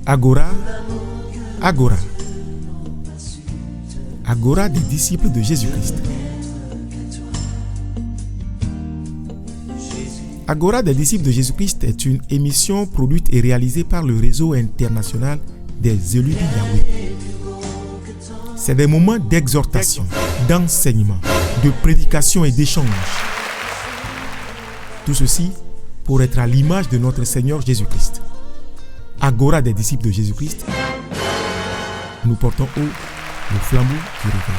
Agora, Agora. Agora des disciples de Jésus-Christ. Agora des disciples de Jésus-Christ est une émission produite et réalisée par le réseau international des élus de Yahweh. C'est des moments d'exhortation, d'enseignement, de prédication et d'échange. Tout ceci pour être à l'image de notre Seigneur Jésus-Christ. Agora des disciples de Jésus-Christ, nous portons haut le flambeau du réveil.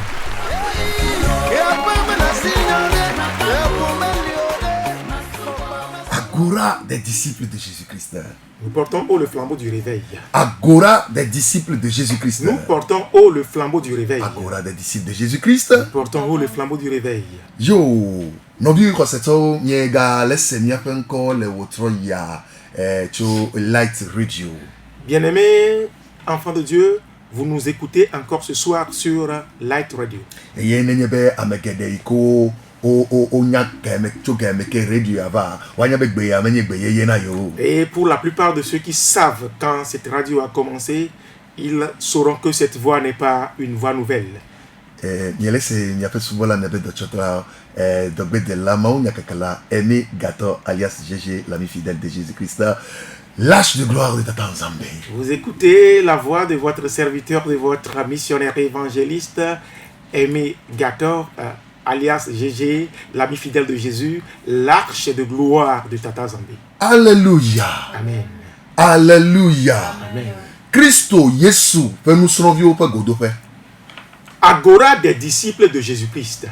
Agora des disciples de Jésus-Christ. Nous portons haut le flambeau du réveil. Agora des disciples de Jésus-Christ. Nous portons haut le flambeau du réveil. Agora des disciples de Jésus-Christ. Nous portons haut le flambeau du réveil. Yo, nobi ko seto nyega lese mi apenko le wotro ya Light Radio. Bien-aimés, enfants de Dieu, vous nous écoutez encore ce soir sur Light Radio. Ye nenyebe amegede iko o nya keme chogeme ke radio ava wanya begbe ya menye gbe ye na yo. Et pour la plupart de ceux qui savent quand cette radio a commencé, ils sauront que cette voix n'est pas une voix nouvelle. Nyelese nyape subola nebe de chotra dogbe de la mau nyakakala Aimé Gator alias GG, l'ami fidèle de Jésus-Christ, l'arche de gloire de Tata Nzambe. Vous écoutez la voix de votre serviteur, de votre missionnaire évangéliste Aimé Gator alias GG, l'ami fidèle de Jésus, l'arche de gloire de Tata Nzambe. Alléluia. Amen. Alléluia. Amen. Christo Yesu fait nous sauver au pagodope. Agora des disciples de Jésus-Christ.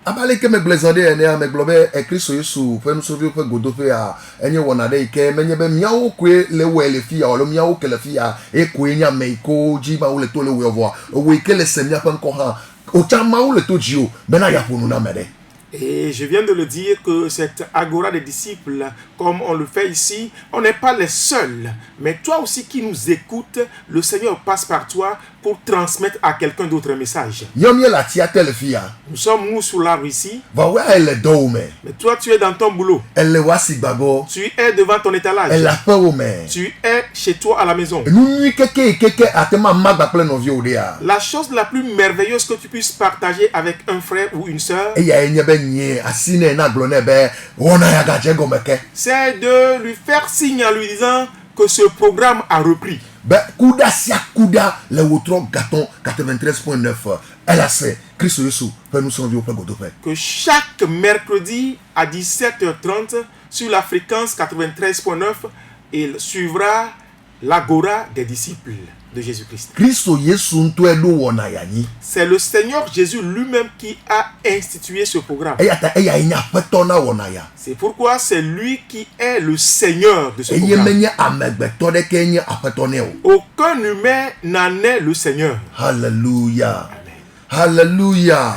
Abale ke me blezande ene a me globe e Christo Yesu fait nous sauver au pagodope a enye wonade ke menye be miawo kwe le wele fia o le miawo ke le fia e kwe nya me ko jiba o le to le wevo o we ke le semia pen ko ha o chama o le to jio bena ya ponu na mede. Et je viens de le dire que cette agora des disciples, comme on le fait ici, on n'est pas les seuls. Mais toi aussi qui nous écoutes, le Seigneur passe par toi pour transmettre à quelqu'un d'autre un message. Nous sommes nous sur l'arbre ici. Mais toi tu es dans ton boulot. Tu es devant ton étalage. Tu es chez toi à la maison. La chose la plus merveilleuse que tu puisses partager avec un frère ou une sœur, c'est de lui faire signe en lui disant que ce programme a repris. Kuda sia kuda le wotro gaton 93.9 LAC Christ Yesu fait nous sauver au pagodope. Que chaque mercredi à 17h30 sur la fréquence 93.9 il suivra l'agora des disciples de Jésus-Christ. C'est le Seigneur Jésus lui-même qui a institué ce programme. C'est pourquoi c'est lui qui est le Seigneur de ce programme. Aucun humain n'en est le Seigneur. Alléluia. Alléluia.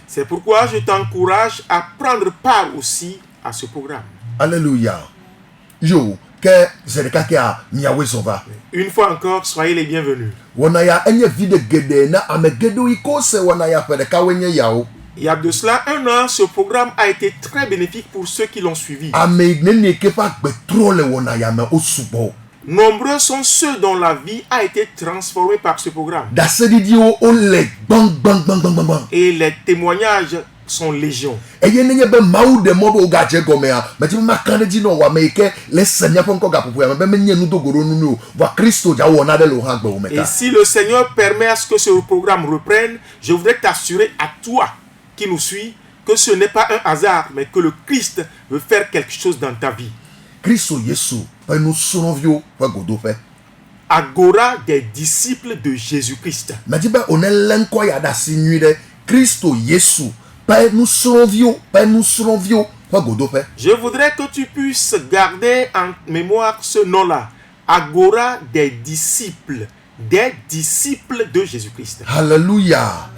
C'est pourquoi je t'encourage à prendre part aussi à ce programme. Alléluia. Yo. Une fois encore, soyez les bienvenus. Il y a de cela un an, ce programme a été très bénéfique pour ceux qui l'ont suivi. Nombreux sont ceux dont la vie a été transformée par ce programme. Et les témoignages sont légion. Et si le Seigneur permet à ce que ce programme reprenne, je voudrais t'assurer à toi qui nous suis que ce n'est pas un hasard, mais que le Christ veut faire quelque chose dans ta vie. Agora des disciples de Jésus-Christ. Je voudrais que tu puisses garder en mémoire ce nom-là. Agora des disciples de Jésus-Christ. Alléluia.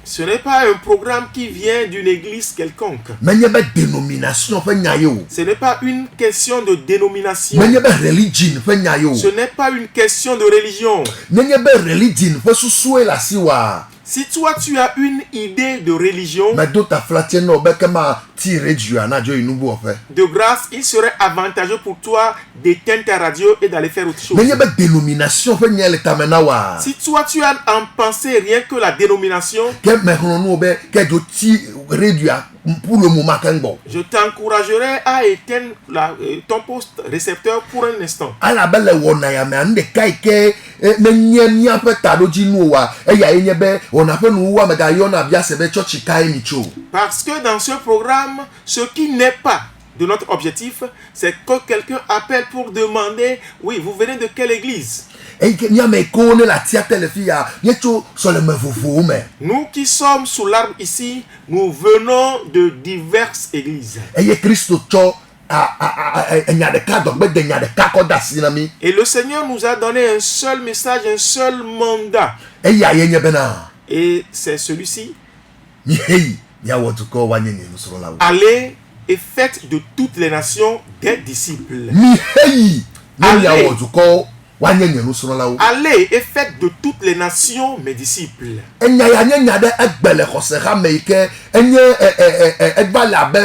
Ce n'est pas un programme qui vient d'une église quelconque. menye be dénomination fe nyaye o Ce n'est pas une question de dénomination. menye be religion fe nyaye o Ce n'est pas une question de religion. menye be religion fe susue la siwa Si toi tu as une idée de religion, me do ta flatien no be kema ti radio na jo inubu ofe de grâce, il serait avantageux pour toi d'éteindre ta radio et d'aller faire autre chose. menye be dénomination fe nyele tamena wa Si toi tu as en pensée rien que la dénomination, ke me hono be ke do ti radio pour le moment kan bo je t'encouragerai à éteindre ton poste récepteur pour un instant. ala bele wona ya me ande kai ke menye nya pe tado ji nu wa e ya enye be ona pe nu wa me ga yo na bia se be church kai mi cho Parce que dans ce programme, ce qui n'est pas de notre objectif, c'est que quelqu'un appelle pour demander, oui, vous venez de quelle église? e ke nya me ko ne la tia telefia ye cho so le me vovo me Nous qui sommes sous l'arbre ici, nous venons de diverses églises. e ye Christo cho nya de ka dogbe de nya de ka ko da si na mi Et le Seigneur nous a donné un seul message, un seul mandat. e ya ye nye bena Et c'est celui-ci. mi hei ya wo to ko wa nye nu so la wo Allez et faites de toutes les nations des disciples. mi hei ni ya Allez. wo to ko wa nye nu so la wo Allez et faites de toutes les nations mes disciples. enya ya nya de egbele kose ha me ke enye egba la be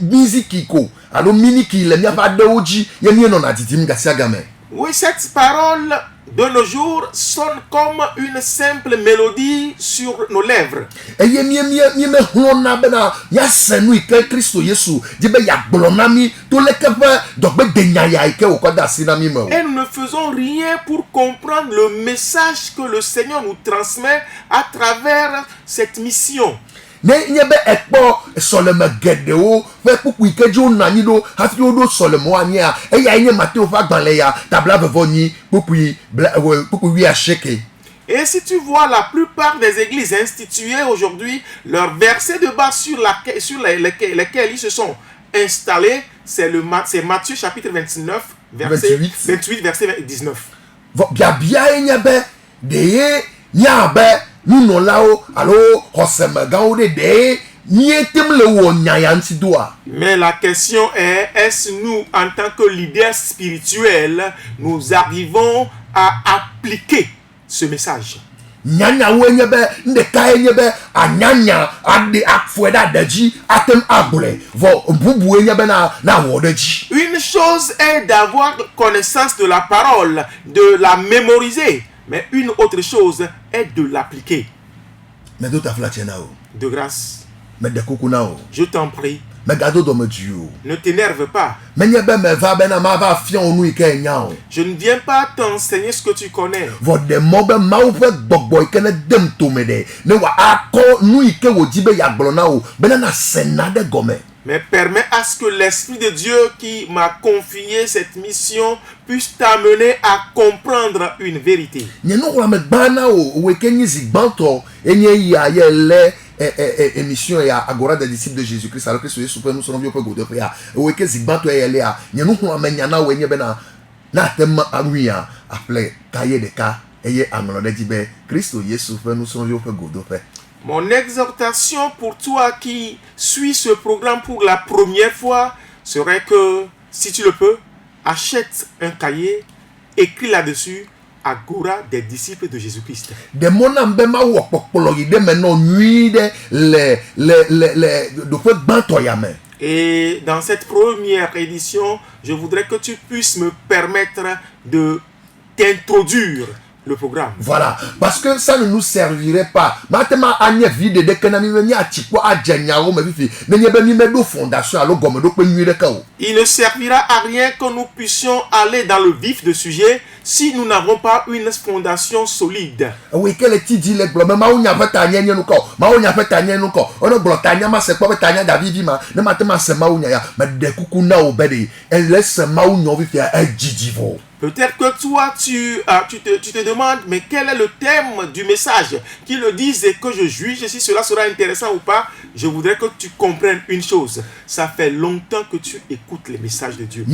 musique ko alo mini ki le nya ba de oji ye ni no na titim ga sia ga me Oui, cette parole de nos jours sonne comme une simple mélodie sur nos lèvres. eye mi me hona bena ya senu ike Kristo Yesu di be ya gblonami to le kefe dogbe de nya ya ike o ko da si na mi me o Et nous ne faisons rien pour comprendre le message que le Seigneur nous transmet à travers cette mission. ne nye be ekpo soleme gedeo fe puku ike jo nani do hafi o do solemo anya e ya nye Matthieu fa gbanle ya tabla vevoni puku wi a sheke Et si tu vois la plupart des églises instituées aujourd'hui, leurs versets de base sur lesquels ils se sont installés, c'est Matthieu chapitre 29, verset 28, verset 19. bia nye be de ye nya be nuno lao alo hoseme gawo de nye tem le wo nya ya nti do a Mais la question est-ce nous, en tant que leaders spirituels, nous arrivons à appliquer ce message? nyanya wo nye be nde ka nye be anyanya ade afueda daji atem agbole vo bubu nye be na wo daji Une chose est d'avoir connaissance de la parole, de la mémoriser, mais une autre chose est de l'appliquer. me do ta flachena o De grâce, me de kokuna o je t'en prie, me gado do me du ne t'énerve pas. me nye be me va be na ma va fion onu ike nya o Je ne viens pas t'enseigner ce que tu connais. vo de mo be ma wo fe gbogbo ike ne dem to me de ne wa akọ nu ike wo ji be ya gbolo na o be na sena de gome Mais permets à ce que l'Esprit de Dieu qui m'a confié cette mission puisse t'amener à comprendre une vérité. nye no wa me gbana o we ke nyi zigbanto enye ya ye le émission ya Agora des disciples de Jésus-Christ alors que Jésus super nous sommes vieux pour godo ya we ke zigbanto ye le a nye no ho amenya na we nye be na tem anwia aple kaye de ka eye amro de jibe Kristo Yesu fe nous sommes vieux pour godo fe. Mon exhortation pour toi qui suis ce programme pour la première fois serait que, si tu le peux, achète un cahier, écris là-dessus Agora des disciples de Jésus-Christ. De mona mbema wo popolo yi de meno nui de le do fe gbanto ya me. Et dans cette première édition, je voudrais que tu puisses me permettre de t'introduire le programme. Voilà, parce que ça ne nous servirait pas. Maintenant, anya vide de kenami ni atiko adjanyaro me fifi. Nenye be mi me do fondation alo gomme do pe nui de ka o. Il ne servira à rien que nous puissions aller dans le vif du sujet si nous n'avons pas une fondation solide. Oui, quel ti di le glo me ma onya feta anya nu ko. Ma onya feta anya nu ko. Ono glo tanya ma se ko feta anya David ma. Ne matema se ma onya ya. Ma de kuku na obede. Elle laisse ma onya fifi a jijivo. Peut-être que toi, tu te demandes, mais quel est le thème du message? Qu'ils le disent et que je juge si cela sera intéressant ou pas. Je voudrais que tu comprennes une chose. Ça fait longtemps que tu écoutes les messages de Dieu.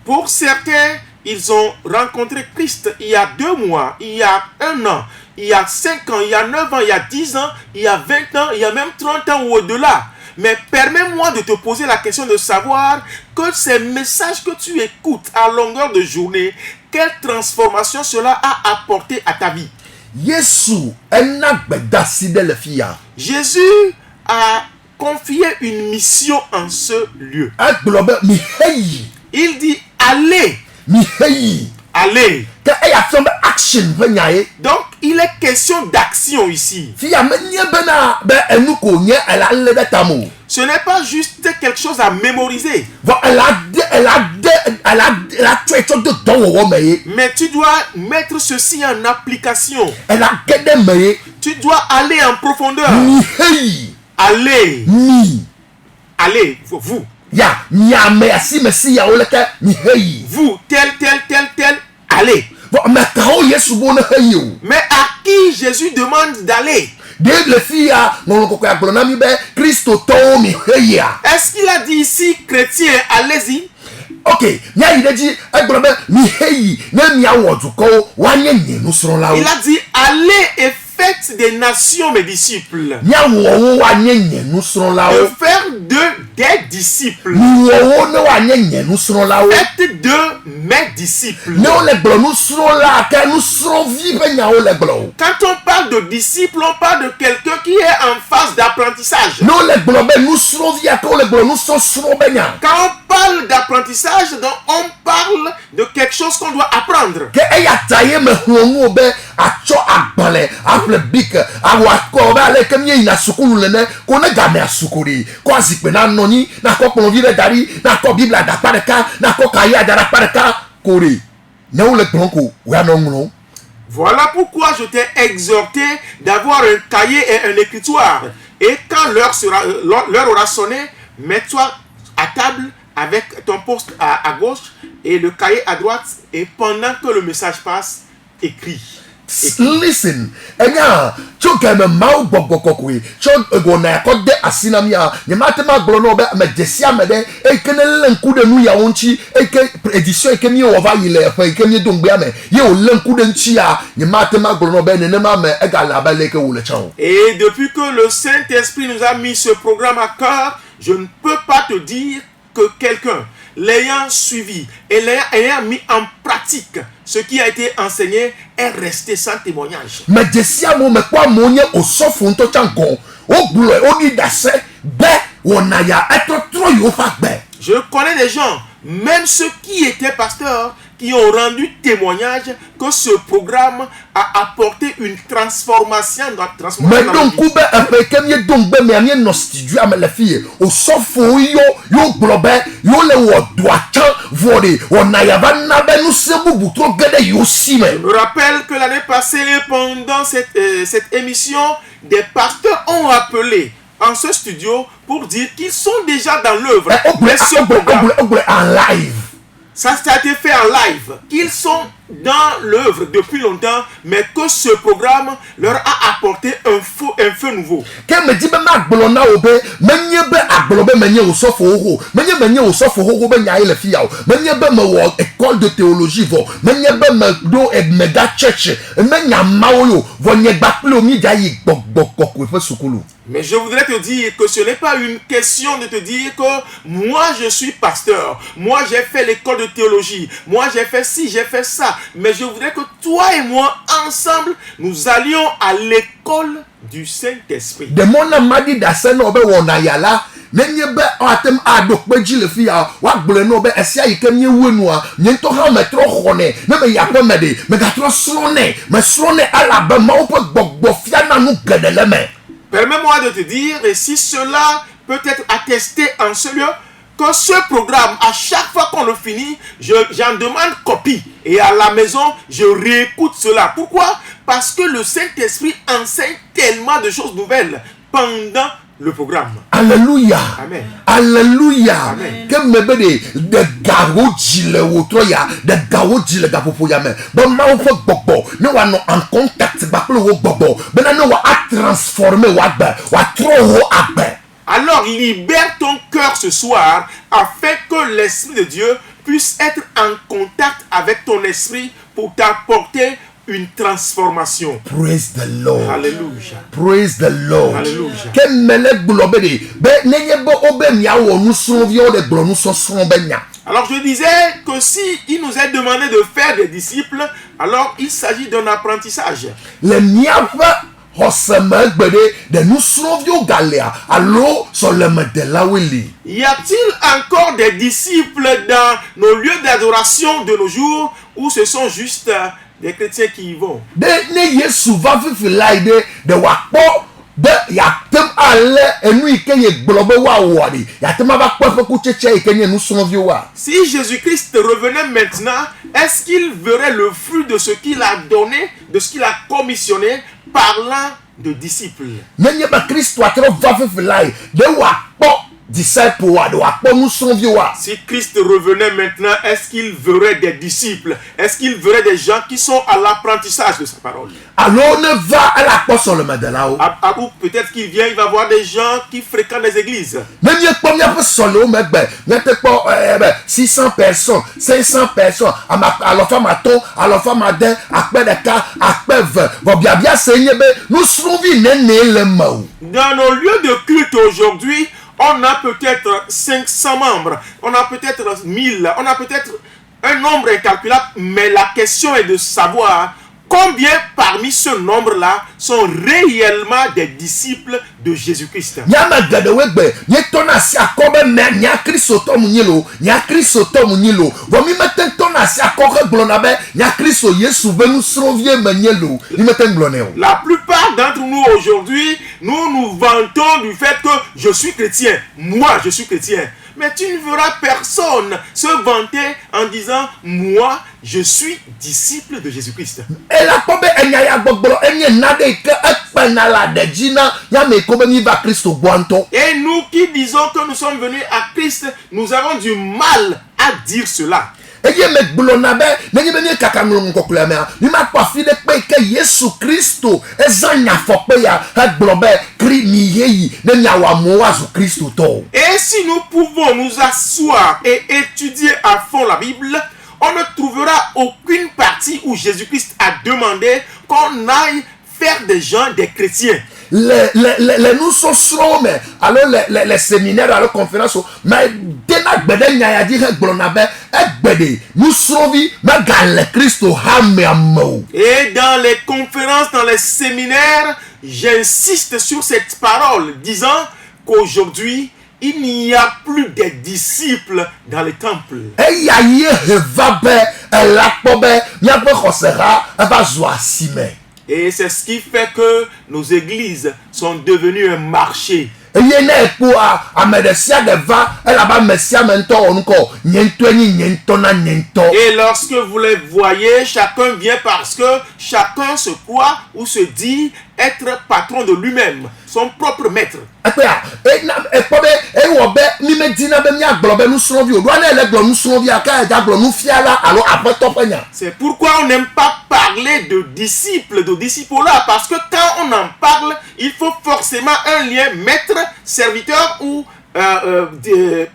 Pour certains, ils ont rencontré Christ il y a 2 mois, il y a 1 an, il y a 5 ans, il y a 9 ans, il y a 10 ans, il y a 20 ans, il y a même 30 ans ou au-delà. Mais permets-moi de te poser la question de savoir que ces messages que tu écoutes à longueur de journée, quelle transformation cela a apporté à ta vie? Jésus a confié une mission en ce lieu. Il dit allez. Allez. Donc il est question d'action ici. Ce n'est pas juste quelque chose à mémoriser. Mais tu dois mettre ceci en application. Tu dois aller en profondeur. Allez. Allez, vous. Vous, tel, allez. Mais à qui Jésus demande d'aller? Est-ce qu'il a dit ici, chrétien, allez-y? Ok, il a dit allez et faites des nations mes disciples. De faire des disciples. Faites de mes disciples. Quand on parle de disciples, on parle de quelqu'un qui est en phase d'apprentissage. Quand on parle d'apprentissage, donc on parle de quelque chose qu'on doit apprendre. Voilà pourquoi je t'ai exhorté d'avoir un cahier et un écritoire. Et quand l'heure aura sonné, mets-toi à table avec ton poste à gauche et le cahier à droite. Et pendant que le message passe, écris. Listen, et depuis que le Saint-Esprit nous a mis ce programme à cœur, je ne peux pas te dire que quelqu'un l'ayant suivi et l'ayant mis en pratique ce qui a été enseigné est resté sans témoignage. Je connais des gens, même ceux qui étaient pasteurs, qui ont rendu témoignage que ce programme a apporté une transformation dans la Je me rappelle que l'année passée, pendant cette émission, des pasteurs ont appelé en ce studio pour dire qu'ils sont déjà dans l'œuvre. Ça a été fait en live. Qu'ils sont dans l'œuvre depuis longtemps, mais que ce programme leur a apporté un feu nouveau. École de théologie, mais je voudrais te dire que ce n'est pas une question de te dire que moi je suis pasteur, moi j'ai fait l'école de théologie, moi j'ai fait ci, j'ai fait ça. Mais je voudrais que toi et moi ensemble nous allions à l'école du Saint-Esprit. Permets-moi de te dire, et si cela peut être attesté en ce lieu, que ce programme, à chaque fois qu'on le finit, j'en demande copie. Et à la maison, je réécoute cela. Pourquoi? Parce que le Saint-Esprit enseigne tellement de choses nouvelles pendant le programme. Alléluia. Amen. Alléluia. Amen. Que me bede de gawo jile wotroya, de gawo jile gapopo ya me. Bon ma wo fo gbogbo, ne wa no en contact ba plo wo gbogbo. Bena ne wa a transformer wa gbe, wa tro wo agbe. Alors libère ton cœur ce soir afin que l'Esprit de Dieu puisse être en contact avec ton esprit pour t'apporter une transformation. Praise the Lord. Alléluia. Praise the Lord. Alléluia. Que mele globe de be nenye bo obe mia wo nu sonvio de glo nu so son benya. Alors je disais que si il nous est demandé de faire des disciples, alors il s'agit d'un apprentissage. Le miava hoseme gbede de nu sonvio galea allo so le medela wili. Y a-t-il encore des disciples dans nos lieux d'adoration de nos jours ou ce sont juste des chrétiens qui y vont? De ne Yesu va fifi laide de wakpo de yatem ale enu ikenye globe wa wadi yatem aba kpo ku cheche ikenye nu sonvio wa. Si Jésus-Christ revenait maintenant, est-ce qu'il verrait le fruit de ce qu'il a donné, de ce qu'il a commissionné, parlant de disciples? Nenye ba Kristo atro va fifi laide de wakpo disciple wa de wakpo nu sonvio wa. Si Christ revenait maintenant, est-ce qu'il verrait des disciples? Est-ce qu'il verrait des gens qui sont à l'apprentissage de sa parole? Alors ne va à la porte le medela. Ou peut-être qu'il vient, il va voir des gens qui fréquentent les églises. Même y a pas bien solo megbe, y a pas 600 personnes, 500 personnes, à la femme à ton, à la femme à den, à peu de cas, à peu de bon bien seigneur, nous sommes venus le mot. Dans nos lieux de culte aujourd'hui, on a peut-être 500 membres, on a peut-être 1000, on a peut-être un nombre incalculable, mais la question est de savoir combien parmi ce nombre-là sont réellement des disciples de Jésus-Christ. Nyama gadewegbe, nyetona si akobe me nya Kristo to munyelo, nya Kristo to munyelo. Vomi meten tona si akobe glonabe, nya Kristo Yesu venu srovie menyelo. Ni meten gloneo. La plupart d'entre nous aujourd'hui, nous nous vantons du fait que je suis chrétien. Moi, je suis chrétien. Mais tu ne verras personne se vanter en disant moi, je suis disciple de Jésus-Christ. Et la kobe enyaya gbogboro enye nade ke ekpenala de jina ya me kobe mi va Kristo boanto. Et nous qui disons que nous sommes venus à Christ, nous avons du mal à dire cela. Eye me gbonabe nenye benye kakanglo nkokule me ni ma kwa fi de pe ke Yesu Kristo ezanya fokpe ya eglobe kri mi yeyi ne nyawa mo wazu Kristo to. Et si nous pouvons nous asseoir et étudier à fond la Bible, on ne trouvera aucune partie où Jésus-Christ a demandé qu'on aille faire des gens des chrétiens. Les nous sommes mais alors les séminaires alors conférences mais dena gbede nya ya di he gblonabe egbede nous sovi ma gal Kristo hamemo. Et dans les conférences, dans les séminaires, j'insiste sur cette parole disant qu'aujourd'hui il n'y a plus de disciples dans les temples. Et c'est ce qui fait que nos églises sont devenues un marché. Et lorsque vous les voyez, chacun vient parce que chacun se croit ou se dit être patron de lui-même, son propre maître. C'est pourquoi on n'aime pas parler de disciples, de disciple-là, parce que quand on en parle, il faut forcément un lien maître-serviteur ou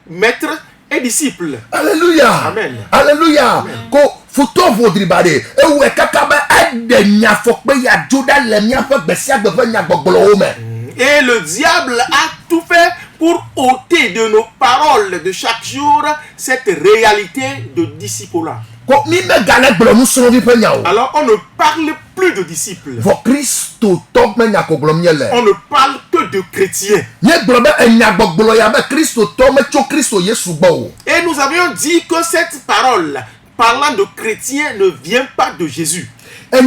maître et disciple. Alléluia. Amen. Alléluia. Ko futo vodribade e we kakabe ade nya fokpe ya joda le nya fe besia de nya gbogbolo me. Et le diable a tout fait pour ôter de nos paroles de chaque jour cette réalité de disciple-là. Alors on ne parle plus de disciples. On ne parle que de chrétiens. Et nous avions dit que cette parole parlant de chrétiens ne vient pas de Jésus. Ce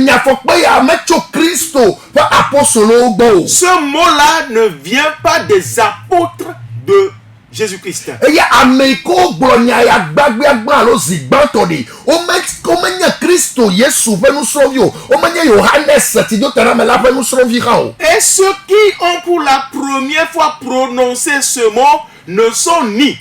mot-là ne vient pas des apôtres de Jésus-Christ. Eya ameiko gblɔnya ya gbagbeagba alo zigbanto de. Omenye Kristo Yesu ƒe nusrɔ̃vi o. Omenye Yohanes Tidotana la ƒe nusrɔ̃vi hã o. Et ceux qui ont pour la première fois prononcé ce mot ne sont ni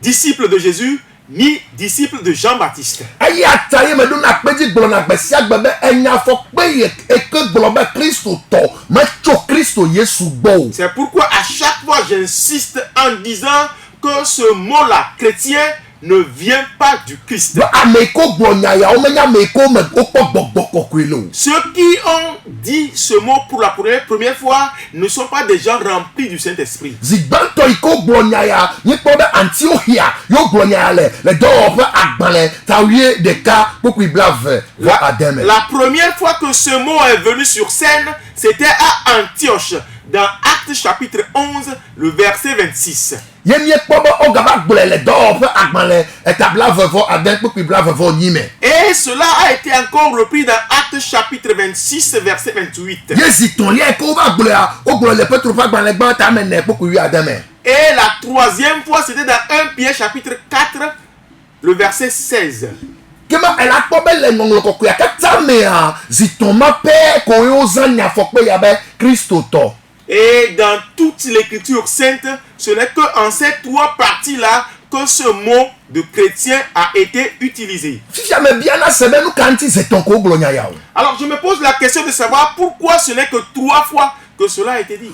disciples de Jésus, ni disciples de Jean-Baptiste. Eya ta ye me ɖo na kpedzi gblɔ na gbe sia gbe be enya fɔkpe eke gblɔ be Kristo tɔ metso Kristo Yesu gbɔ o. C'est pourquoi à chaque fois j'insiste en disant que ce mot-là, chrétien, ne vient pas du Christ. Ameiko gblɔnya ya omenya ameiko me wokpɔ gbɔgbɔ kɔkɔe le o. Ceux qui ont dit ce mot pour la première fois ne sont pas des gens remplis du Saint-Esprit. Zigbanto iko gblɔnya ya nyikpɔ be Antiochia yo gblɔnya ya le dɔwɔƒe agbalẽ tawie ɖeka kpokui blave vɔ ademe. La première fois que ce mot est venu sur scène, c'était à Antioche, dans Actes chapitre 11, le verset 26. Ye miekpɔ be ogava gblɔe le dɔwɔƒe agbalẽ blave vɔ ademe kpokui blave vɔ nyi me. Et cela a été encore repris dans Actes chapitre 26, verset 28. Ye zitɔ̃lia ko wova gblɔa wogblɔ le Petro ƒe agbalẽ gbã tame ne kpokui ademe. Et la troisième fois, c'était dans 1 Pierre chapitre 4, le verset 16. Kema ela kpɔ be le ŋɔŋlɔ kɔkɔea katã mea zitɔ̃ma pɛ ko wozã nyafɔkpe ya be Kristo tɔ. Et dans toute l'écriture sainte, ce n'est qu'en ces trois parties-là que ce mot de chrétien a été utilisé. Alors je me pose la question de savoir pourquoi ce n'est que 3 fois que cela a été dit.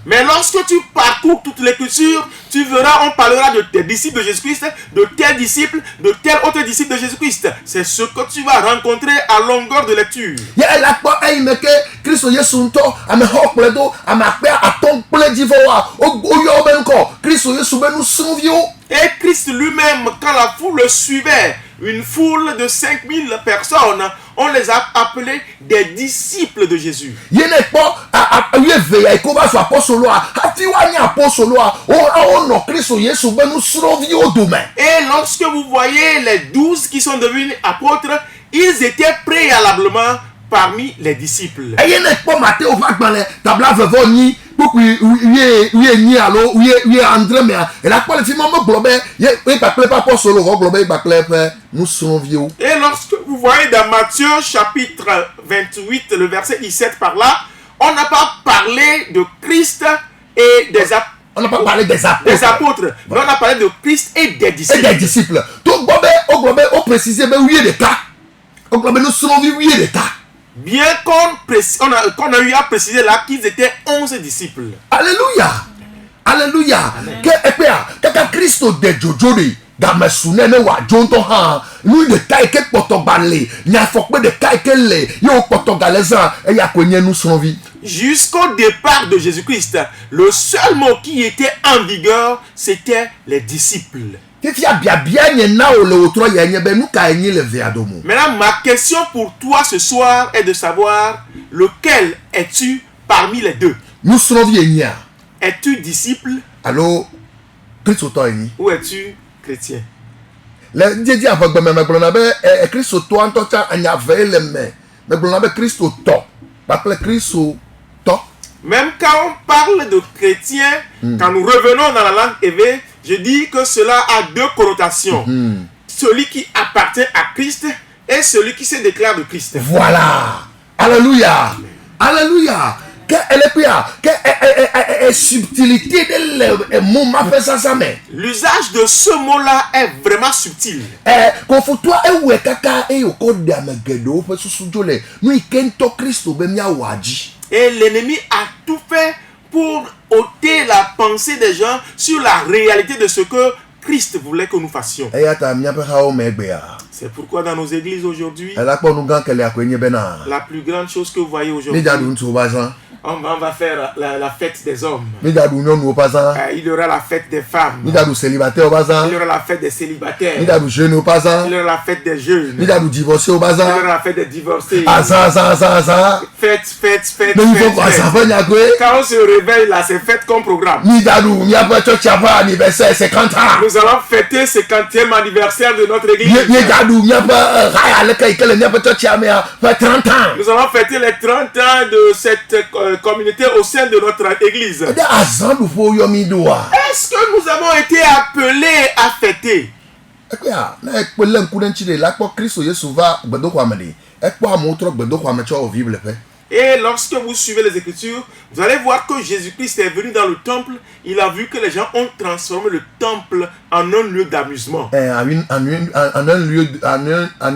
Mais lorsque tu parcours toute l'écriture, tu verras, on parlera de tes disciples de Jésus-Christ, de tes disciples, de tel autre disciple de Jésus-Christ. C'est ce que tu vas rencontrer à longueur de lecture. Et Christ lui-même, quand la foule le suivait, une foule de 5000 personnes, on les a appelés des disciples de Jésus. Et lorsque vous voyez les 12 qui sont devenus apôtres, ils étaient préalablement parmi les disciples. Et lorsque vous voyez dans Matthieu chapitre 28, le verset 17 par là, on n'a pas parlé de Christ et des apôtres. On n'a pas parlé des apôtres, mais on a parlé de Christ et des disciples. Et des disciples. Donc, on précise bien qu'on a eu à préciser là qu'ils étaient 11 disciples. Alléluia. Alléluia. Que Christo de Jojori. Gamesune ne wa jonto ha lui de taille que potobale nya fokpe de taille que le yo potogaleza e ya kwenye nous vie. Jusqu'au départ de Jésus-Christ, le seul mot qui était en vigueur, c'était les disciples. Maintenant, ma question pour toi ce soir est de savoir lequel es-tu parmi les deux? Es-tu disciple? Alors, ou es-tu chrétien? Même quand on parle de chrétien, quand nous revenons dans la langue hébreu, je dis que cela a 2 connotations. Celui qui appartient à Christ et celui qui se déclare de Christ. Voilà. Alléluia. Alléluia. Quelle subtilité de mot fait ça mais. L'usage de ce mot-là est vraiment subtil. Et l'ennemi a tout fait pour ôter la pensée des gens sur la réalité de ce que Christ voulait que nous fassions. C'est pourquoi dans nos églises aujourd'hui, la plus grande chose que vous voyez aujourd'hui, On va faire la fête des hommes. Mi dadu nyɔnuwo pazã. Il y aura la fête des femmes. Mi dadu célibataire pazã. Il y aura la fête des célibataires. Mi dadu jeunes pazã. Il y aura la fête des jeunes. Mi dadu divorcé Il y pazã. aura la fête des divorcés. Azã. Fête. Mais il faut qu'on s'en fasse nyagwe. Quand on se réveille là, c'est fête comme programme. Mi dadu miaƒe tsɔtsia ƒe anniversaire 50 ans. Nous allons fêter 50e anniversaire de notre église. Mi dadu miaƒe haya leke yi ke le miaƒe tsɔtsia mea ƒe 30 ans. Nous allons fêter les 30 ans de cette communauté au sein de notre église. Ɖe azãɖuƒewo yɔ mi ɖoa. Est-ce que nous avons été appelés à fêter? Ekpea ne ekpe lé ŋku ɖe ŋuti ɖe la kpɔ Kristo Yesu va gbedoxɔa me ɖe. Ekpɔ amewo trɔ gbedoxɔa me tsɔ wɔ vivleƒe. Et lorsque vous suivez les Écritures, vous allez voir que Jésus-Christ est venu dans le temple. Il a vu que les gens ont transformé le temple en un lieu d'amusement. En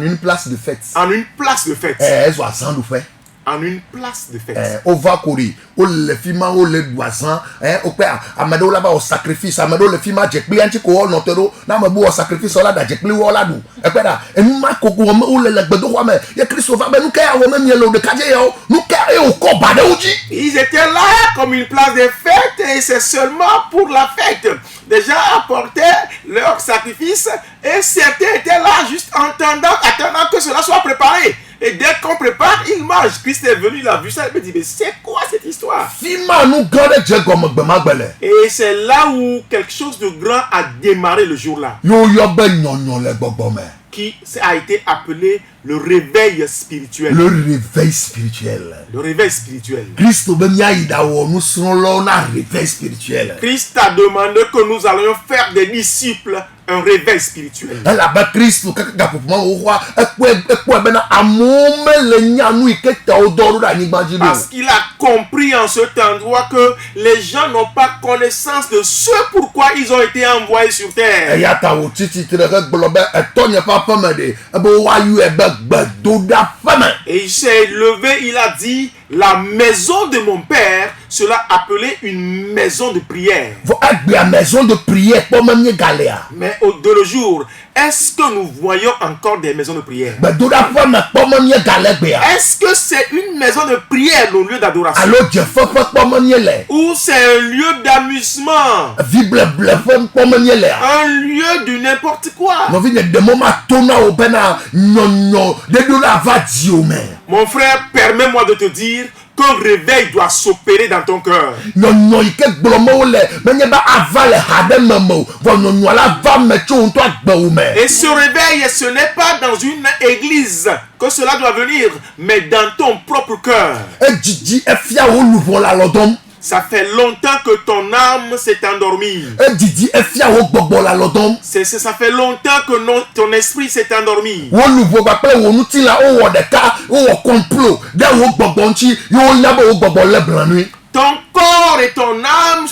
une place de fête. En une place de fête. Ezɔ azãɖuƒe. En une place de fête. Wova ko ɖi wole fi ma wole ɖu azã wokpea ame ɖewo la va wɔ sacrifice ame ɖewo le fi ma dzekplia ŋuti ko wɔnɔ te ɖo na ame bu wɔ sacrifice wɔ la da dzekpli wɔ la ɖu ekpe ɖa enu ma koko wɔme wole le gbedoxɔa me ye Kristo va be nu ka ya wɔme mie le o ɖekadze yawo nu ka ye wòkɔ ba ɖe wo dzi. Ils étaient là comme une place de fête et c'est seulement pour la fête. Les gens apportaient leurs sacrifices et certains étaient là juste attendant que cela soit préparé. Et dès qu'on prépare, ils mangent. Christ est venu, il a vu ça, il me dit, mais c'est quoi cette histoire? Fi ma nu gã ɖe dze gɔme gbemagbele. Et c'est là où quelque chose de grand a démarré le jour-là. Yo yɔ be nyɔnyɔ le gbɔgbɔ me. Qui a été appelé le réveil spirituel. Le réveil spirituel. Le réveil spirituel. Kristo be miayi ɖawɔ nusrɔ̃lawo na réveil spirituel. Christ a demandé que nous allions faire des disciples un réveil spirituel. Elabe Kristo keke gaƒoƒoma woxɔa ekpɔe bena amewo mele nya nu yi ke tawo dɔ ɖo ɖe anyigba dzi ɖo. Parce qu'il a compris en cet endroit que les gens n'ont pas connaissance de ce pourquoi ils ont été envoyés sur terre. Eya ta wòtsi tsitre hegblɔ be etɔnye ƒe aƒeme ɖe ebe woayɔe be gbedoɖaƒeme. Et il s'est levé, il a dit, la maison de mon père sera appelée une maison de prière. Vɔ egbea maison de prière kpɔme míegalea. Mais de nos jours, est-ce que nous voyons encore des maisons de prière? Gbedoɖaƒeme kpɔme míegale gbea. Est-ce que c'est une maison de prière, le lieu d'adoration? Alo dzefeƒe kpɔme míele. Ou c'est un lieu d'amusement? Vibleƒe kpɔme míelea. Un lieu de n'importe quoi? Nɔvinye ɖemo ma to na wo bena nyɔnyɔ ɖeɖo la va dziwo me. Mon frère, permets-moi de te dire qu'un réveil doit s'opérer dans ton cœur. Nyɔnyɔ yi ke gblɔm wole menye be ava le ha ɖe me o vɔ nyɔnyɔ la va me tso ŋutɔ agbewo me. Et ce réveil, ce n'est pas dans une église que cela doit venir, mais dans ton propre cœur. Edzidzi efia wo luʋɔ la lɔdɔm. Ça fait longtemps que ton âme s'est endormie. Edzidzi efia wo gbɔgbɔ la lɔdɔm. Ça fait longtemps que ton esprit s'est endormi. Wo luʋɔ kpakple wo ŋutilã wowɔ ɖeka wowɔ complot ɖe wo gbɔgbɔ ŋuti ye wonya be wo gbɔgbɔ le blanui. Ton corps et ton âme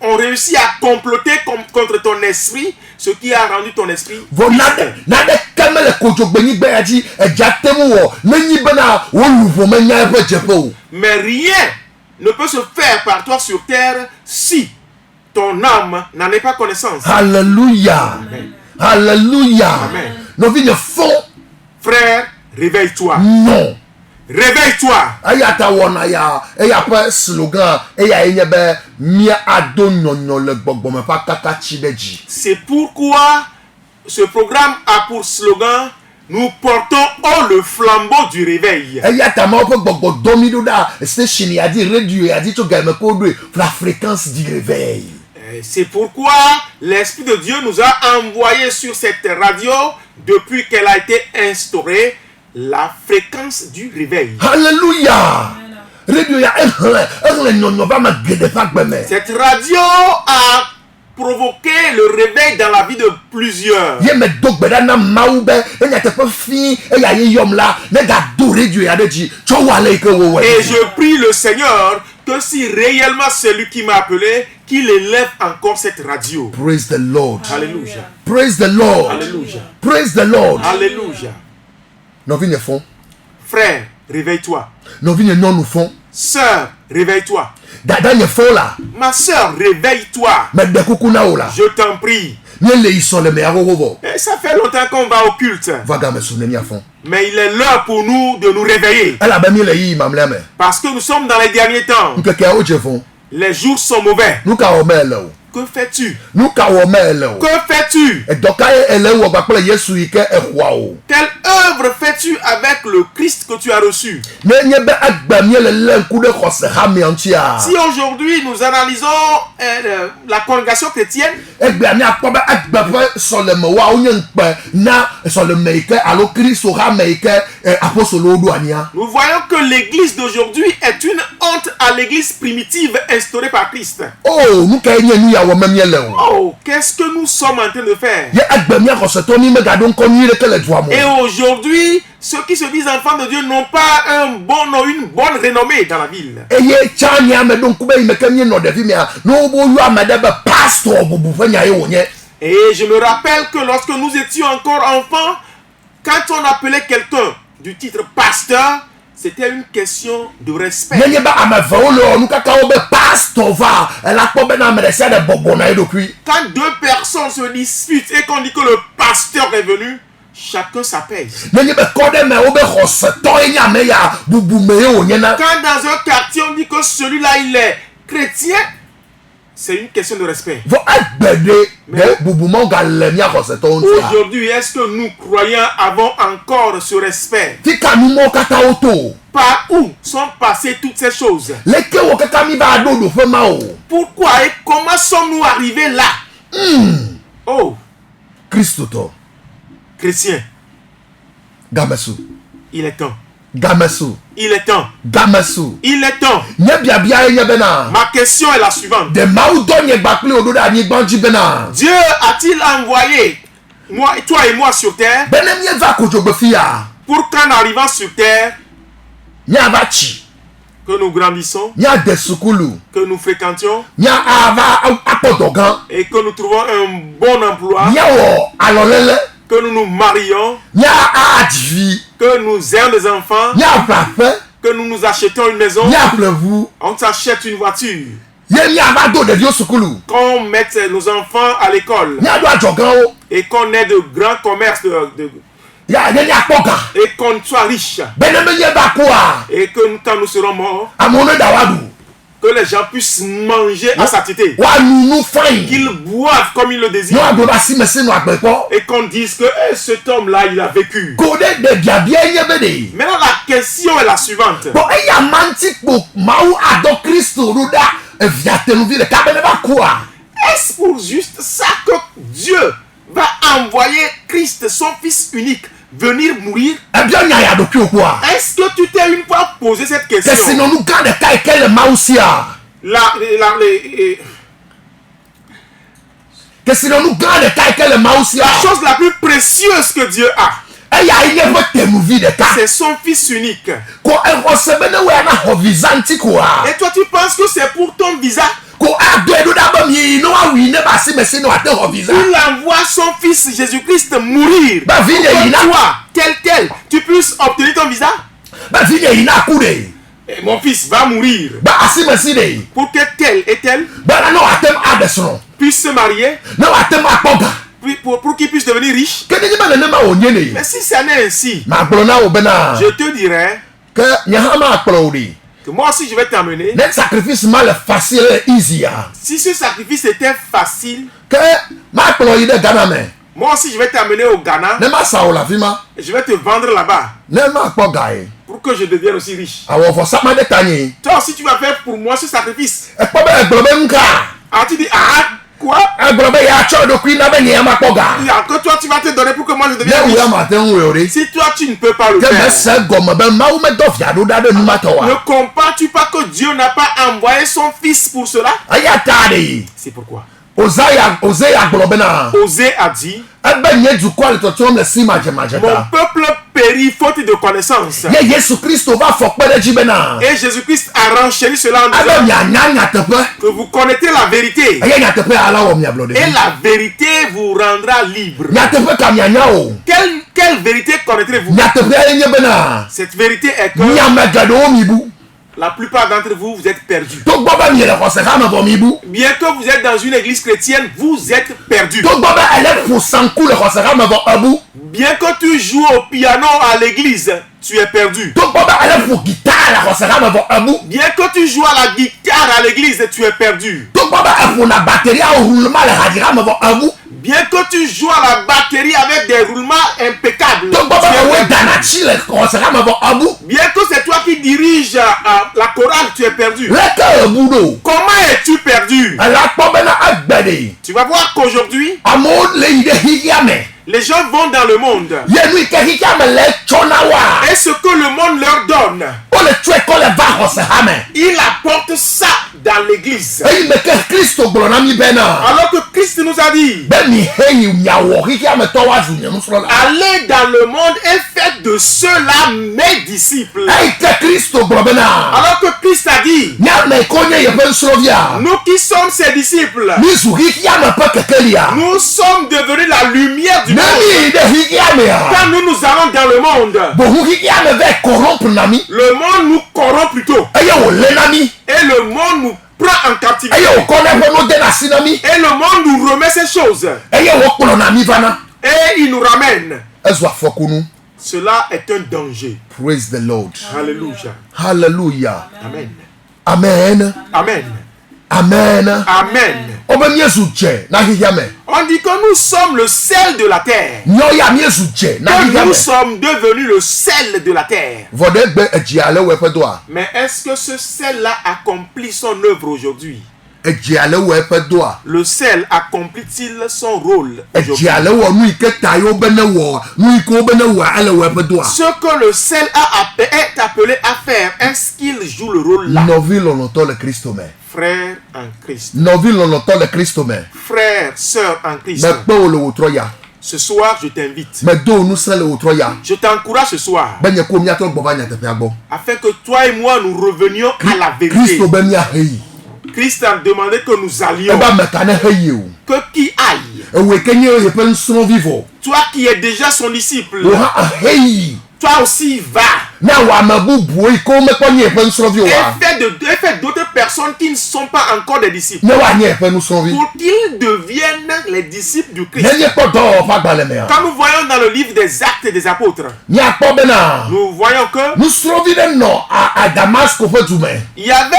ont réussi à comploter contre ton esprit, ce qui a rendu ton esprit. Vɔ naɖeke mele kodzogbenyigba ya dzi edza te mu wɔ nenyi bena wo luʋɔ menya eƒe dzeƒe o. Mais rien ne peut se faire par toi sur terre si ton âme n'en est pas connaissance. Alléluia. Amen. Alléluia. Amen. Nɔvinye fɔ. Frère, réveille-toi. Non. Réveille-toi. Eya ta wɔna ya eya ƒe slogan eya ye nye be mía ado nyɔnyɔ le gbɔgbɔme ƒe akaka tsi ɖe dzi. C'est pourquoi ce programme a pour slogan: nous portons haut le flambeau du réveil. Eya ta ma woƒe gbɔgbɔ dɔ mi ɖo ɖa station ya dzi radio ya dzi tso game ko ɖoe la fréquence du réveil. C'est pourquoi l'Esprit de Dieu nous a envoyé sur cette radio depuis qu'elle a été instaurée. La fréquence du réveil. Alléluia. Radio ya ehle nyɔnyɔ va me geɖe ƒe agbe me. Cette radio a provoqué le réveil dans la vie de plusieurs. Ye me do gbe ɖa na Mawu be enya teƒe fĩi eya ye yɔm la ne gado radio ya ɖe dzi tsɔ wɔ ale yi ke wowɔe. Et je prie le Seigneur que si réellement c'est lui qui m'a appelé, qu'il élève encore cette radio. Praise the Lord. Alléluia. Praise the Lord. Alléluia. Praise the Lord. Alléluia. Nɔvinye fɔ. Frère, réveille-toi. Nɔvinye nyɔnu fɔ. Sœur, réveille-toi. Dada nye fɔ la. Ma sœur, réveille-toi. Meɖe kuku na wo la. Je t'en prie. Míele yi sɔleme ya xoxo vɔ. Et ça fait longtemps qu'on va au culte. Va game su ne míafɔ. Mais il est l'heure pour nous de nous réveiller. ela be mi le yi mamle me Parce que nous sommes dans les derniers temps. nkeke o je fun Les jours sont mauvais. nuka o me le o Que fais-tu? nuka o me le o Que fais-tu? edoka ele wo gba pele Yesu ike ehwa o Quelle œuvre fais-tu avec le Christ que tu as reçu? ne nye be agba mi le nku de khose ha mi antia Si aujourd'hui nous analysons la congrégation chrétienne, egba ni akpo be agba fe so le me wa o nye npe na so le me ike alo Kristo ha me ike apostolo do ania nous voyons que l'église d'aujourd'hui est une honte à l'église primitive instaurée par Christ. oh nuka nye nu ya wo memie le o Oh, qu'est-ce que nous sommes en train de faire? ye agba mi khose to ni me ga don ko ni le kele doa mo Et aujourd'hui, ceux qui se disent enfants de Dieu n'ont pas une bonne renommée dans la ville. eye chani ame don kube ime kemie no devi me no bo yu amade be pastor bubu fe nya ye wonye Et je me rappelle que lorsque nous étions encore enfants, quand on appelait quelqu'un du titre pasteur, c'était une question de respect. nenye ba ame va o le nu kaka o be pastor va la kpo be na me de se de bobo na edokui Quand deux personnes se disputent et qu'on dit que le pasteur est venu, chacun s'apaise. nenye be ko de me o be khose to enya me ya bubu me ye wonye na Quand dans un quartier on dit que celui-là il est chrétien, c'est une question de respect. vo agbede de bubu mo ga le mi khose to ntia Aujourd'hui, est-ce que nous, croyants, avons encore ce respect? tika nu mo kaka o to Par où sont passées toutes ces choses? leke wo kaka mi ba do do fe ma o Pourquoi et comment sommes-nous arrivés là? Oh, Kristo to chrétien, gamesu il est temps. gamesu Il est temps. gamesu Il est temps. nye bia bia nye bena Ma question est la suivante. de mau do nye gbakle odo da ni gbanji bena Dieu a-t-il envoyé toi et moi sur terre bene mi va ko jogbe fia pour qu'en arrivant sur terre, nya va chi que nous grandissons, nya de sukulu que nous fréquentions nya ava apodogan et que nous trouvons un bon emploi, nya wo alolele que nous nous marions, nya advi que nous ayons des enfants, nya prafe que nous nous achetons une maison, nya plevu on s'achète une voiture, ye nya va do de dio sukulu qu'on mette nos enfants à l'école nya do ajogan o et qu'on ait de grands commerces ya ye nya poga et qu'on soit riche bene me nye ba kwa et que quand nous serons morts, amono da wadu que les gens puissent manger à satiété, wa nunu fine qu'ils boivent comme ils le no désirent ado ba si mese no agbepo et qu'on dise que cet homme-là, il a vécu. ko de bia bia nye bede Maintenant, la question est la suivante. bon eya manti po mau ado Kristo ruda eviatenu vi de kabene ba kwa Est-ce pour juste ça que Dieu va envoyer Christ, son Fils unique, venir mourir? ebia nya ya do ki okwa Est-ce que tu t'es une fois posé cette question? kesi no nu ga de kai kele mausia kesi no nu ga de kai kele mausia La chose la plus précieuse que Dieu a, eya inye fo temu vi de ka c'est son Fils unique. ko e sebene we na hovizanti kwa Et toi, tu penses que c'est pour ton visa? ko ado edo da ba mi no awi ne ba si mese no ate hoviza Il envoie son Fils Jésus-Christ mourir ba vi pour ne que yina toi, tel, tu puisses obtenir ton visa. ba vi ne yina ku de Et mon fils va mourir ba asi mese de pour que tel et tel ba na no atem adesno puissent se marier, na atem apoga pour qu'ils puissent devenir riches. kede ba ne ma onye ne Mais si ça n'est ainsi, ma gboro na obena je te dirais que nyahama akplodi que moi aussi je vais t'amener. net sacrifice mal facile et easy ya Si ce sacrifice était facile, que ma kplodi de Ghana me moi aussi je vais t'amener au Ghana ne ma sawo la vima et je vais te vendre là-bas ne ma kpogai pour que je devienne aussi riche. awo fo sama de tani Toi aussi tu vas faire pour moi ce sacrifice. e kpo be gboro nka Alors tu dis, ah, quoi? e gboro be ya cho do queen na be nyama kpoga Que toi tu vas te donner pour que moi je ne devienne wu ya riche. ma ten we ori Si toi tu ne peux pas le que me faire, se gomo be ma wu me do fia do da de nu ma to ne wa comprends-tu pas que Dieu n'a pas envoyé son fils pour cela? aya tade C'est pourquoi Osea gboro be na Osée a dit, ebe nye du kwa le totom le si ma je mon ta peuple périt faute de connaissance. ye Yesu Kristo va fo pere ji be na Et Jésus-Christ a renchéri cela en abe disant mi anya tepe que vous connaissez la vérité. aya nya tepe ala wo mi ablode Et la vérité vous rendra libre. nya tepe ka mi anya o Quelle vérité connaîtrez-vous? nya tepe ye nye be na Cette vérité est que nya me gado mi bu La plupart d'entre vous, vous êtes perdus. tó gbọ́ bẹ́ẹ̀ mi yẹrẹ kọ̀ọ̀sẹ̀ ká mọ̀ bọ̀ mi bú. Bien que vous êtes dans une église chrétienne, vous êtes perdus. tó gbọ́ bẹ́ẹ̀ ẹlẹ́ fò sanku lẹ̀ kọ̀ọ̀sẹ̀ ká mọ̀ bọ̀ ọbú. Bien que tu joues au piano à l'église, tu es perdu. tó gbọ́ bẹ́ẹ̀ ẹlẹ́ fò guitare lẹ̀ kọ̀ọ̀sẹ̀ ká mọ̀ bọ̀ ọbú. Bien que tu joues à la guitare à l'église, tu es perdu. tó gbọ́ bẹ́ẹ̀ ẹfò na batterie à roulement lẹ̀ kàdí ká mọ̀ bọ̀ ọbú. Bien que tu joues à la batterie avec des roulements impeccables, tó gbọ́ tu bẹ́ẹ̀ es ẹwé perdu. dànàtì lẹ̀ kọ̀ọ̀sẹ̀ ká mọ̀ bọ̀ ọbú. Bien que c'est toi qui diriges la chorale, tu es perdu. lẹ́kẹ̀ ẹ̀bú lò. Comment es-tu perdu? ẹ̀la kpọ́ bẹ́ẹ̀ náà ẹgbẹ̀dẹ̀. Tu vas voir qu'aujourd'hui, àmọ́ lè yí dé híyàmẹ̀. les gens vont dans le monde yẹnu ike híyàmẹ̀ lẹ̀ tsọ́nà wá. et ce que le monde leur donne, ó lè tó ẹ̀kọ́ lẹ̀ va kọ̀ọ̀sẹ̀ hàmẹ̀. ils apportent ça dans l'église. èyí mẹ̀kẹ́ kristo gbọ̀rọ̀ náà mi bẹ́ẹ̀ náà. Alors que Christ nous a dit, bẹ́ẹ̀ ni hẹ́yìn ìyàwó híyàmẹ̀ tọ́ wá ju yẹn sọ̀rọ̀ la. allez dans le monde et faites de ceux-là mes disciples. èyí kẹ́ kristo gbọ̀rọ̀ bẹ́ẹ̀ náà. Alors que Christ a dit, nyàmẹ̀ kọ́ nyẹ́ yẹ fẹ́ sọ̀rọ̀ bíà. nous qui sommes ses disciples, ní zu híyàmẹ̀ pẹ́ kẹ̀kẹ́ lìà. nous sommes devenus la lumière du monde. mẹ́mi dé híyàmẹ̀ à. Quand nous nous allons dans le monde, bòhun híyàmẹ̀ bẹ́ẹ̀ kọ̀rọ̀pù nàmi. le monde nous corrompt plutôt. ẹ̀yẹ wò lé nàmi. Et le monde nous prend en captivité. ẹ̀yẹ wò kọ́ n'ẹ̀fọ́ n'ó dé nà sí nàmi. Et le monde nous remet ces choses. ẹ̀yẹ wò kpọ̀lọ̀ nàmi fana. Et il nous ramène. ẹ̀zù àfọkùnú. Cela est un danger. praise the lord. Alléluia. hallelujah. Amen. amen. Amen. amen. Amen. ọbẹ̀ mi yẹsu jẹ na híyàmẹ̀. On dit que nous sommes le sel de la terre. nyọ́ọ̀yà mi yẹsu jẹ na Que nous híyàmẹ̀. sommes devenus le sel de la terre. vọ̀dẹ̀ gbẹ ẹ̀jẹ̀ alẹ́ wọ ẹ̀fẹ́ do a. Mais est-ce que ce sel-là accomplit son œuvre aujourd'hui? ẹ̀jẹ̀ alẹ́ wọ ẹ̀fẹ́ do a. Le sel accomplit-il son rôle ẹ̀jẹ̀ aujourd'hui? alẹ́ wọ nu ike ta yóò bẹ́ ne wọ̀ nu ike ó bẹ́ ne wọ̀ alẹ́ wọ ẹ̀fẹ́ do a. Ce que le sel est appelé à faire, est-ce qu'il joue le rôle là? nọ̀vi lọ̀nọ̀tọ̀ le kristo mẹ́. Frère en Christ. nọ̀vi lọ̀nọ̀tọ̀ le kristo mẹ́. Frère, sœur en Christ. mẹ pẹ́ o le wò trọ ya. Ce soir, je t'invite. mẹ do onu sẹ́ le wò trọ ya. Je t'encourage ce soir. bẹ́ẹ̀ nyẹ kó mi atọ́ gbọ́ bá nyàtẹ̀fẹ́ agbọ́. Afin que toi et moi nous revenions à la vérité. kristo bẹ́ mi ahẹ́ yìí. Christ a demandé que nous ẹ allions. bá mẹ̀ka ne hẹ́ yìí o. Que qui aille? ewu kenye yẹ pẹ́ nsọ́n vivọ̀. Toi qui es déjà son disciple. wò ha ahẹ́ yìí. Toi aussi va. na wà má bú bu yìí kó mẹ́kọ́ nyẹ pẹ́ nsọ́n vi Et wa. fais d'autres personnes qui ne sont pas encore des disciples. ne wà nyẹ pẹ́ nsọ́n vi. Pour qu'ils deviennent les disciples du Christ. ne nyẹ kpọ́ dọ̀ ọ̀fà gbalẹ̀ mẹ́ a. Quand nous voyons dans le livre des Actes des Apôtres, nyẹ akpọ́ bẹ́ na. nous voyons que nusrɔ̃ vi ɖe nɔ a Damasco ƒe du me. il y avait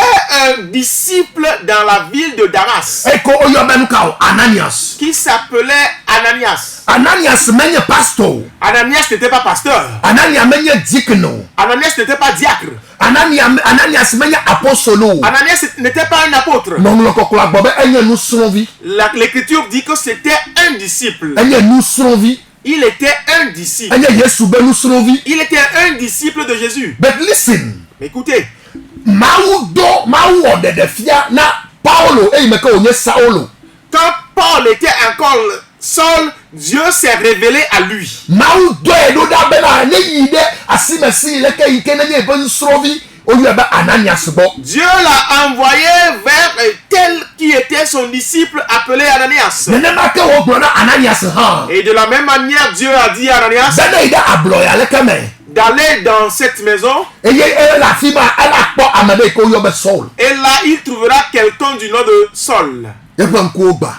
un disciple dans la ville de Damas eye ko oyɔ be nu ka o Ananias. qui s'appelait Ananias. Ananias menye pastor o. Ananias n'était pas pasteur. Ananias menye diacre o. Ananias n'était pas diacre. Ananias menye apostole o. Ananias n'était pas un apôtre. Nɔnɔlɔ kɔkɔ agbɔ be enye nusrɔ̃vi. L'Écriture dit que c'était un disciple. Enye nusrɔ̃vi. Il était un disciple. Enye Yesu be nusrɔ̃vi. Il était un disciple de Jésus. But listen. Écoutez, Mawu wɔ ɖeɖefia na Paulo eyi me ke wònye Saulo. quand Paul était encore Saul, Dieu s'est révélé à lui. Mawu dɔe ɖo ɖa bena ne yi ɖe asimesi leke yi ke nenye eƒe nusrɔ̃vi oyɔe be Ananias gbɔ. Dieu l'a envoyé vers tel qui était son disciple appelé Ananias. Nenema ke wògblɔ na Ananias hã. Et de la même manière, Dieu a dit à Ananias Bene yi ɖe ablɔya leke me. d'aller dans cette maison. Eye ele afi ma ela kpɔ ame ɖe yi ke woyɔ be Saul. Et là, il trouvera quelqu'un du nom de Saul. Eƒe ŋkuwo gba.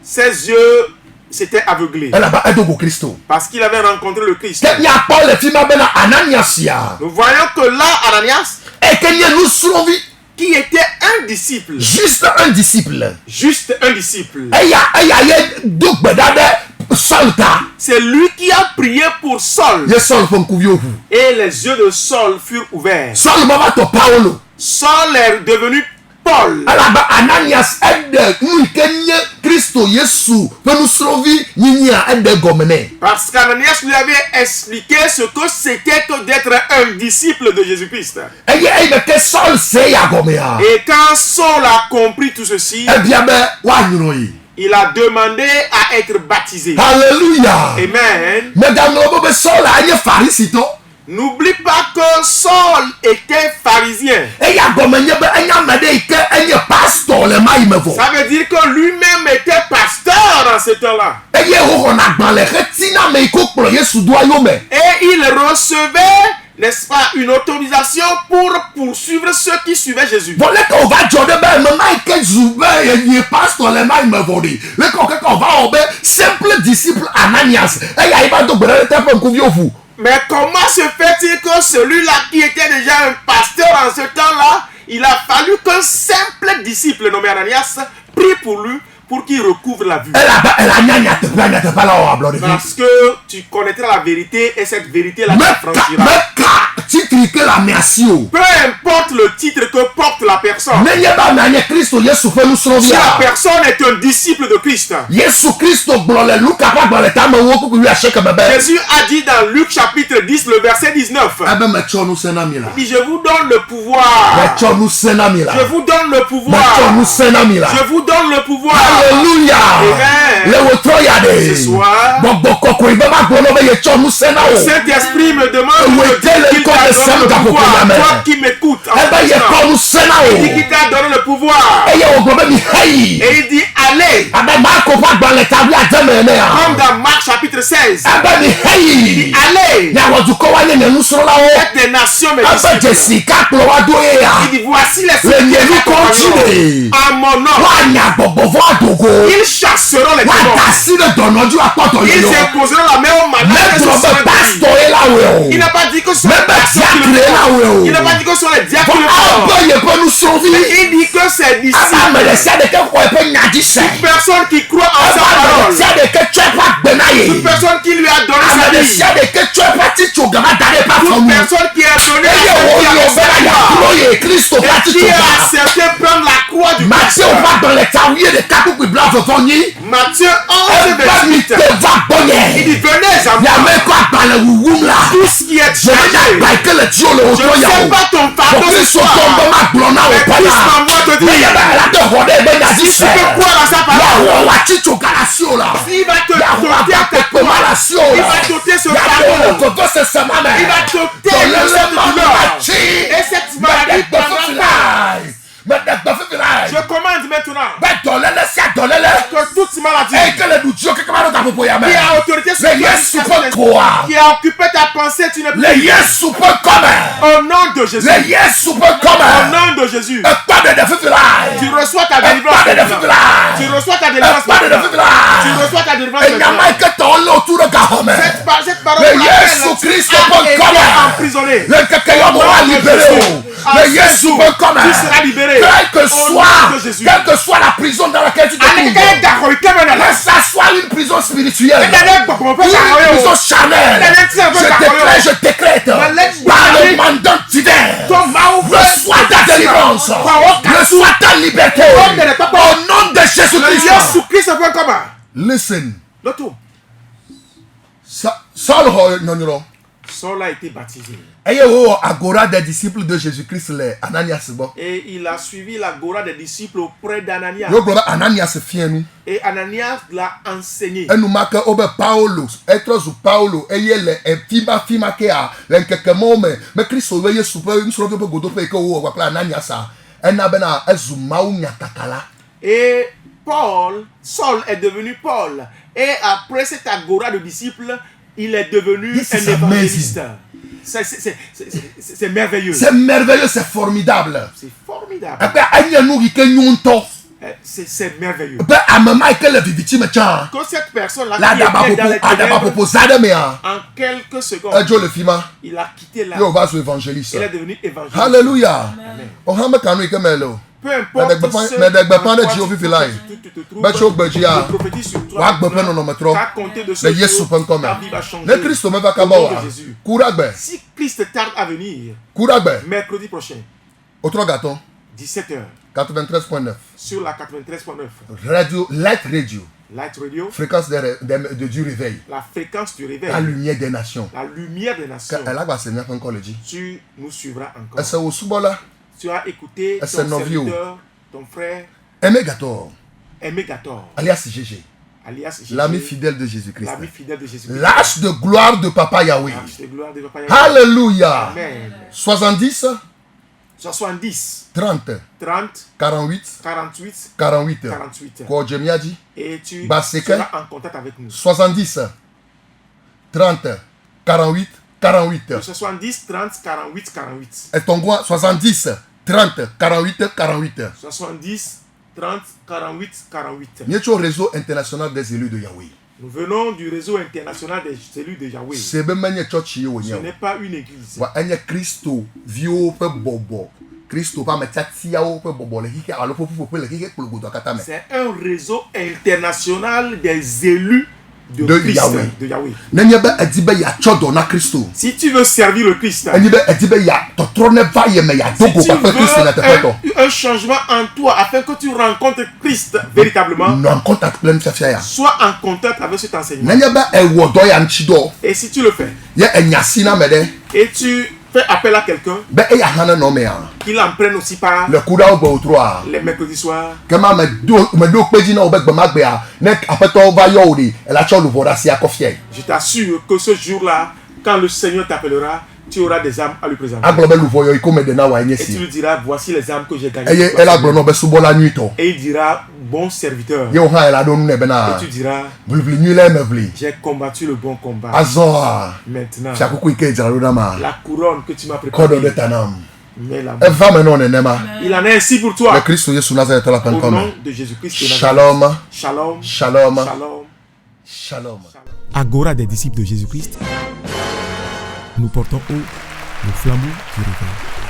Ses yeux s'étaient aveuglés Elaba edo go Kristo. parce qu'il avait rencontré le Christ. Ke miakpɔ le fi ma bena Ananias ya. Nous voyons que là, Ananias, Eke nye nusrɔ̃vi. qui était un disciple, Juste un disciple. juste un disciple, Eya ye do gbe ɖa ɖe Saul ta. c'est lui qui a prié pour Saul. Ye Saul ƒe ŋkuviwo ʋu. Et les yeux de Saul furent ouverts. Saul ma va tɔ Paulo. Saul est devenu Paul. Elaba Ananias eɖe nu yi ke nye Kristo Yesu ƒe nusrɔ̃vi nyinyia eɖe gɔme nɛ. Parce qu'Ananias lui avait expliqué ce que c'était que d'être un disciple de Jésus-Christ. Eye eyi me ke Saul se ya gɔmea. Et quand Saul a compris tout ceci, Ebia be woanyrɔ yi. il a demandé à être baptisé. Hallelujah. Amen. Megaŋlɔ be Saul anye Pharisitɔ. N'oublie pas que Saul était pharisien. Eya gɔme nye be enye ame ɖe yi ke enye pastor le mayi me vɔ. Ça veut dire que lui-même était pasteur en ce temps-là. Eye woxɔna agbalẽ hetina ame yi ke kplɔ Yesu do ayo me. Et il recevait n'est-ce pas, une autorisation pour poursuivre ceux qui suivaient Jésus. Bon, là, quand on va dire, ben, maman, quel jour, il y a pas sur les mains, il me volé. Là, quand on va, simple disciple Ananias, et il va donc, vous. Mais comment se fait-il que celui-là qui était déjà un pasteur en ce temps-là, il a fallu qu'un simple disciple nommé Ananias prie pour lui pour qu'il recouvre la vue? Parce que tu connaîtras la vérité et cette vérité-là t'affranchira. Peu importe le titre que porte la personne, si la personne est un disciple de Christ, Jésus a dit dans Luc chapitre 10, le verset 19, il dit, je vous donne le pouvoir. Je vous donne le pouvoir. Je vous donne le pouvoir. Alléluia. Ce soir, le Saint-Esprit me demande de dire qu'il t'a donné le pouvoir. Toi qui m'écoutes, il dit qu'il t'a donné le pouvoir. Et il dit allez. Comme dans Marc chapitre 16. Il dit allez. Faites des nations mes disciples. Il dit voici les signes à mon nom. Ils chasseront les démons. Ils imposeront la main aux malades. Il n'a pas dit que ce sont les pasteurs qui le font. Il n'a pas dit que ce sont les diacres qui le font. Il dit que c'est disciples. Toute personne qui croit en sa parole. Toute personne qui lui a donné sa vie. Toute personne qui a donné sa vie et qui a accepté prendre la croix du Christ. Matthieu 11, verset 8. Il dit venez à moi. Tout ce qui est chargé. Je ne sais pas ton fardeau ce soir. Mais Christ m'envoie te dire. Si tu peux croire à sa parole, il va te doter à ta croix. Il va doter ce fardeau. Il va doter de cette douleur. Et cette maladie prendra fin. Je commande maintenant que toute maladie qui a autorité sur qui a occupé ta pensée, tu ne peux plus. Au nom de Jésus. Au nom de Jésus. Tu reçois ta délivrance. Tu reçois ta délivrance. Tu reçois ta délivrance. Cette parole est emprisonnée. Tu seras libéré. Quelle que soit la prison dans laquelle tu te trouves, que ça soit une prison spirituelle, une prison charnelle, je décrète, par le mandat divin, reçois ta délivrance, reçois ta liberté, au nom de Jésus-Christ. Listen. Saul a été baptisé. Agora des disciples de Jésus-Christ, Ananias. Et il a suivi l'agora des disciples auprès d'Ananias. Et Ananias l'a enseigné. Et nous marquons Paulo, être sous Paulo, et il est fima kea, mais Christ veille super, une seule fois que vous avez Ananias, et n'abena ezumaou nyakakala. Et Saul est devenu Paul. Et après cette agora de disciples, il est devenu un évangéliste. C'est merveilleux. C'est merveilleux, c'est formidable. C'est formidable. C'est merveilleux. Que cette personne-là qui était dans les ténèbres, en quelques secondes, il a quitté là. Il est devenu évangéliste. Alléluia. Peu importe ce prophétie sur toi, t'as compté de ce jour, ta vie va changer. Si Christ tarde à venir, mercredi prochain, 17h, 93.9 sur la 93.9 Light Radio, fréquence du réveil, la fréquence du réveil, la lumière des nations, tu nous suivras encore. Tu as écouté ton serviteur, ton frère Aimé Gator, alias GG, l'ami fidèle de Jésus-Christ, l'âge de gloire de Papa Yahweh. Alléluia. Amen. 70 30 48 et tu seras en contact avec nous. 70 30 48 48. Le 70, 30, 48, 48. Et ton goût 70, 30, 48, 48. 70, 30, 48, 48. Nous sommes au réseau international des élus de Yahweh. Nous venons du réseau international des élus de Yahweh. C'est même une church. Ce n'est pas une église. Un Christo, vieux peu bobo. Christo pas mettre tia au peu bobo le hike alo popo popo le hike kulugudo akatame. C'est un réseau international des élus de Christ, Yahweh. de Yahweh. Nenye be edibe ya chodo na Christo. Si tu veux servir le Christ, Enye be edibe ya totrone va ye me ya si dogo tu pa fe Christo na te feto. veux un changement en toi afin que tu rencontres Christ véritablement, Non contact plein fia ya. sois en contact avec cet enseignement. Nenye be e wodo ya nchido. Et si tu le fais, Ye enyasi na mede. et tu fais appel à quelqu'un, Be e ya hana no me ya. qu'il en prenne aussi part Le kuda obo utroa. les mercredis soirs. Kema me do peji na obegbe magbe ya. Nek apeto va yo odi. E la cho luvoda si akofie. Je t'assure que ce jour-là, quand le Seigneur t'appellera, tu auras des âmes à lui présenter. Aglobe luvoyo ikome de na wa Et tu enyesi. lui diras, voici les âmes que j'ai gagnées. Eye ela glono be subola nuito. Et il dira, bon serviteur. Yo ha ela do ne be na. Et tu diras, Blivli nyule mevli. j'ai combattu le bon combat. Azoa. Maintenant, Shakuku ike jalo na ma. la couronne que tu m'as Kodo de préparée, tanam. mets-la. Eva me non enema. Il en est ainsi pour Le toi. Christ Yesu Nazareth la Au penkome. nom de Jésus-Christ. de Nazareth. Shalom. Shalom. Shalom. Shalom. Shalom. Agora des disciples de Jésus-Christ, nous portons haut le flambeau du réveil.